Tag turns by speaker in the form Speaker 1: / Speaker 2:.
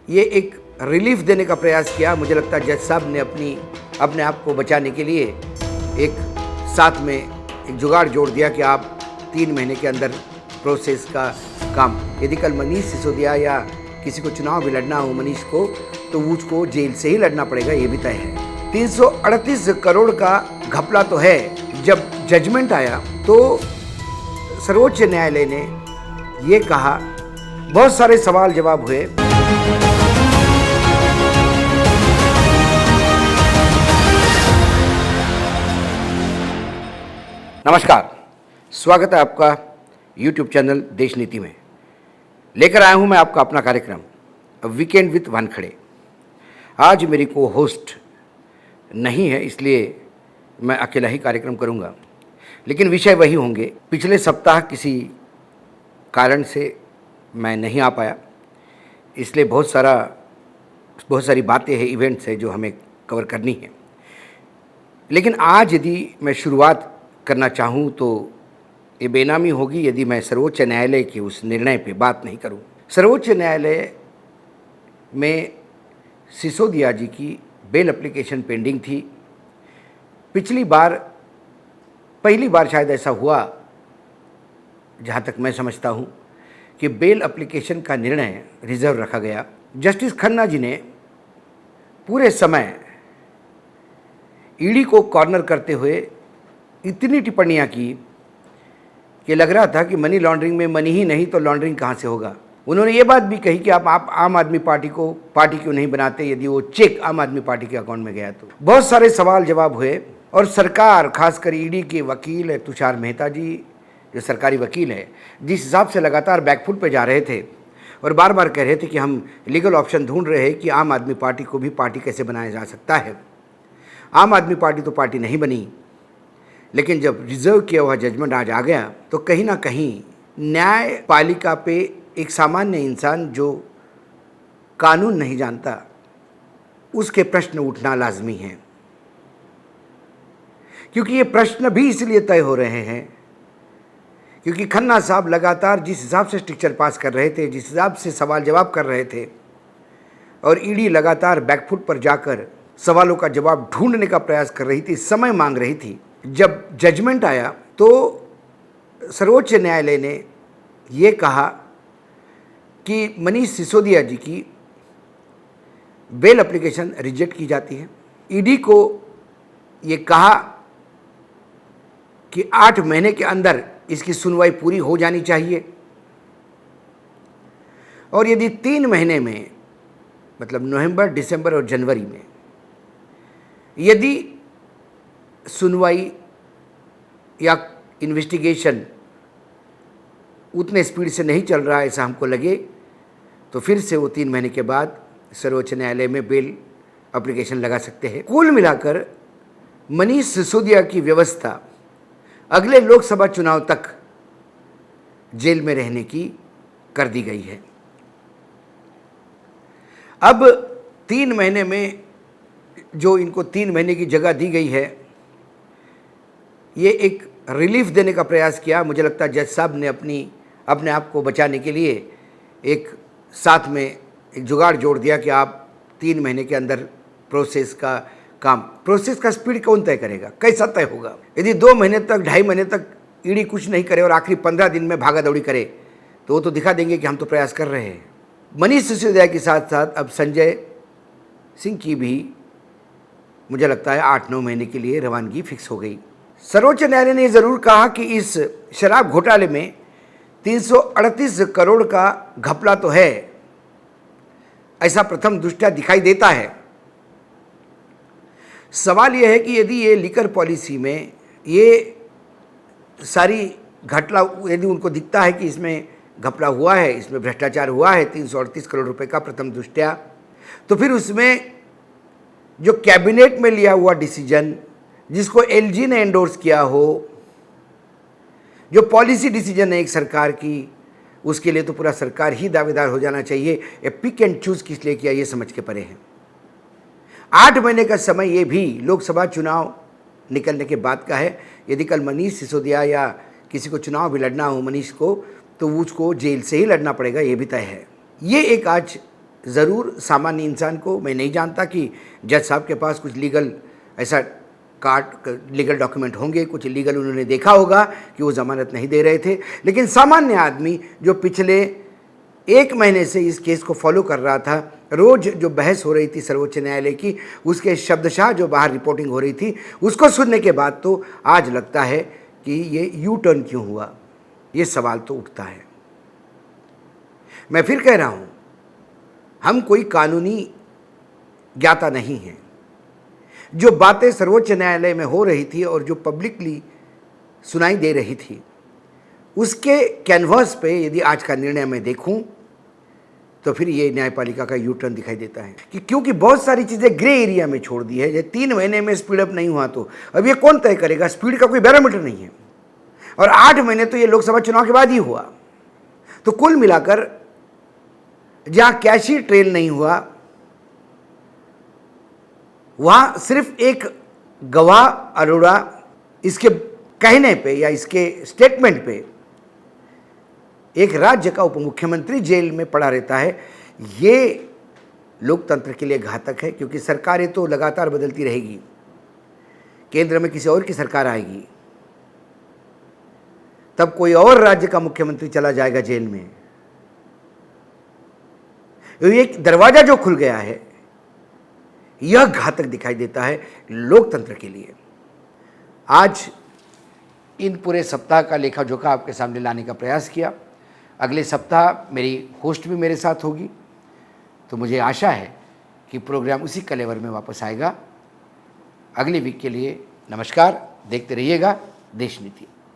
Speaker 1: ये एक रिलीफ देने का प्रयास किया। मुझे लगता है जज साहब ने अपने आप को बचाने के लिए एक साथ में एक जुगाड़ जोड़ दिया कि आप 3 महीने के अंदर प्रोसेस का काम, यदि कल मनीष सिसोदिया या किसी को चुनाव भी लड़ना हो मनीष को, तो उसको जेल से ही लड़ना पड़ेगा, ये भी तय है। 338 करोड़ का घपला तो है। जब जजमेंट आया तो सर्वोच्च न्यायालय ने ये कहा, बहुत सारे सवाल जवाब हुए। नमस्कार, स्वागत है आपका YouTube चैनल देश नीति में। लेकर आया हूं मैं आपका अपना कार्यक्रम वीकेंड विद वानखेड़े। आज मेरी को होस्ट नहीं है, इसलिए मैं अकेला ही कार्यक्रम करूंगा, लेकिन विषय वही होंगे। पिछले सप्ताह किसी कारण से मैं नहीं आ पाया, इसलिए बहुत सारी बातें हैं, इवेंट्स हैं जो हमें कवर करनी है। लेकिन आज यदि मैं शुरुआत करना चाहूँ तो ये बेनामी होगी यदि मैं सर्वोच्च न्यायालय के उस निर्णय पे बात नहीं करूँ। सर्वोच्च न्यायालय में सिसोदिया जी की बेल एप्लीकेशन पेंडिंग थी। पहली बार शायद ऐसा हुआ, जहाँ तक मैं समझता हूँ, कि बेल एप्लीकेशन का निर्णय रिजर्व रखा गया। जस्टिस खन्ना जी ने पूरे समय ईडी को कॉर्नर करते हुए इतनी टिप्पणियां की कि लग रहा था कि मनी लॉन्ड्रिंग में मनी ही नहीं तो लॉन्ड्रिंग कहाँ से होगा। उन्होंने ये बात भी कही कि आप आम आदमी पार्टी को पार्टी क्यों नहीं बनाते यदि वो चेक आम आदमी पार्टी के अकाउंट में गया तो। बहुत सारे सवाल जवाब हुए और सरकार, खासकर ईडी के वकील है तुषार मेहता जी, जो सरकारी वकील है, जिस हिसाब से लगातार बैकफुट पे जा रहे थे और बार बार कह रहे थे कि हम लीगल ऑप्शन ढूंढ रहे हैं कि आम आदमी पार्टी को भी पार्टी कैसे बनाया जा सकता है। आम आदमी पार्टी तो पार्टी नहीं बनी, लेकिन जब रिजर्व किया हुआ जजमेंट आज आ गया तो कहीं ना कहीं न्यायपालिका पे एक सामान्य इंसान जो कानून नहीं जानता उसके प्रश्न उठना लाजमी है। क्योंकि ये प्रश्न भी इसलिए तय हो रहे हैं क्योंकि खन्ना साहब लगातार जिस हिसाब से स्ट्रिक्चर पास कर रहे थे, जिस हिसाब से सवाल जवाब कर रहे थे, और ईडी लगातार बैकफुट पर जाकर सवालों का जवाब ढूंढने का प्रयास कर रही थी, समय मांग रही थी। जब जजमेंट आया तो सर्वोच्च न्यायालय ने ये कहा कि मनीष सिसोदिया जी की बेल एप्लीकेशन रिजेक्ट की जाती है। ईडी को ये कहा कि 8 महीने के अंदर इसकी सुनवाई पूरी हो जानी चाहिए, और यदि 3 महीने में, मतलब नवंबर, दिसंबर और जनवरी में यदि सुनवाई या इन्वेस्टिगेशन उतने स्पीड से नहीं चल रहा है ऐसा हमको लगे, तो फिर से वो 3 महीने के बाद सर्वोच्च न्यायालय में बेल एप्लीकेशन लगा सकते हैं। कुल मिलाकर मनीष सिसोदिया की व्यवस्था अगले लोकसभा चुनाव तक जेल में रहने की कर दी गई है। अब 3 महीने में जो इनको 3 महीने की जगह दी गई है, ये एक रिलीफ देने का प्रयास किया। मुझे लगता है जज साहब ने अपने आप को बचाने के लिए एक साथ में एक जुगाड़ जोड़ दिया कि आप 3 महीने के अंदर प्रोसेस का स्पीड कौन तय करेगा, कैसा तय होगा। यदि 2 महीने तक, 2.5 महीने तक ईडी कुछ नहीं करे और आखिरी 15 दिन में भागा दौड़ी करे तो वो तो दिखा देंगे कि हम तो प्रयास कर रहे हैं। मनीष सिसोदिया के साथ साथ अब संजय सिंह की भी मुझे लगता है 8-9 महीने के लिए रवानगी फिक्स हो गई। सर्वोच्च न्यायालय ने ज़रूर कहा कि इस शराब घोटाले में 338 करोड़ का घपला तो है, ऐसा प्रथम दृष्टया दिखाई देता है। सवाल यह है कि यदि ये लिकर पॉलिसी में ये सारी घटला, यदि उनको दिखता है कि इसमें घपला हुआ है, इसमें भ्रष्टाचार हुआ है 338 करोड़ रुपए का प्रथम दृष्टया, तो फिर उसमें जो कैबिनेट में लिया हुआ डिसीजन, जिसको एलजी ने एंडोर्स किया हो, जो पॉलिसी डिसीजन है एक सरकार की, उसके लिए तो पूरा सरकार ही दावेदार हो जाना चाहिए। ये पिक एंड चूज किस लिए किया, ये समझ के परे है। 8 महीने का समय ये भी लोकसभा चुनाव निकलने के बाद का है। यदि कल मनीष सिसोदिया या किसी को चुनाव भी लड़ना हो मनीष को, तो उसको जेल से ही लड़ना पड़ेगा, ये भी तय है। ये एक आज ज़रूर सामान्य इंसान को, मैं नहीं जानता कि जज साहब के पास कुछ लीगल ऐसा लीगल डॉक्यूमेंट होंगे, कुछ लीगल उन्होंने देखा होगा कि वो ज़मानत नहीं दे रहे थे। लेकिन सामान्य आदमी जो पिछले 1 महीने से इस केस को फॉलो कर रहा था, रोज़ जो बहस हो रही थी सर्वोच्च न्यायालय की, उसके शब्दशः जो बाहर रिपोर्टिंग हो रही थी, उसको सुनने के बाद तो आज लगता है कि ये यू टर्न क्यों हुआ, ये सवाल तो उठता है। मैं फिर कह रहा हूँ, हम कोई कानूनी ज्ञाता नहीं हैं। जो बातें सर्वोच्च न्यायालय में हो रही थी और जो पब्लिकली सुनाई दे रही थी, उसके कैनवास पे यदि आज का निर्णय मैं देखूं तो फिर ये न्यायपालिका का यू टर्न दिखाई देता है कि क्योंकि बहुत सारी चीज़ें ग्रे एरिया में छोड़ दी है। ये 3 महीने में स्पीड अप नहीं हुआ तो अब ये कौन तय करेगा? स्पीड का कोई बैरोमीटर नहीं है। और 8 महीने तो ये लोकसभा चुनाव के बाद ही हुआ। तो कुल मिलाकर जहाँ कैशी ट्रेल नहीं हुआ, वहाँ सिर्फ एक गवाह अरोड़ा इसके कहने पे या इसके स्टेटमेंट पे एक राज्य का उपमुख्यमंत्री जेल में पड़ा रहता है। ये लोकतंत्र के लिए घातक है, क्योंकि सरकारें तो लगातार बदलती रहेगी। केंद्र में किसी और की सरकार आएगी, तब कोई और राज्य का मुख्यमंत्री चला जाएगा जेल में। एक दरवाजा जो खुल गया है, यह घातक दिखाई देता है लोकतंत्र के लिए। आज इन पूरे सप्ताह का लेखा जोखा आपके सामने लाने का प्रयास किया। अगले सप्ताह मेरी होस्ट भी मेरे साथ होगी, तो मुझे आशा है कि प्रोग्राम उसी कलेवर में वापस आएगा। अगले वीक के लिए नमस्कार। देखते रहिएगा देश नीति।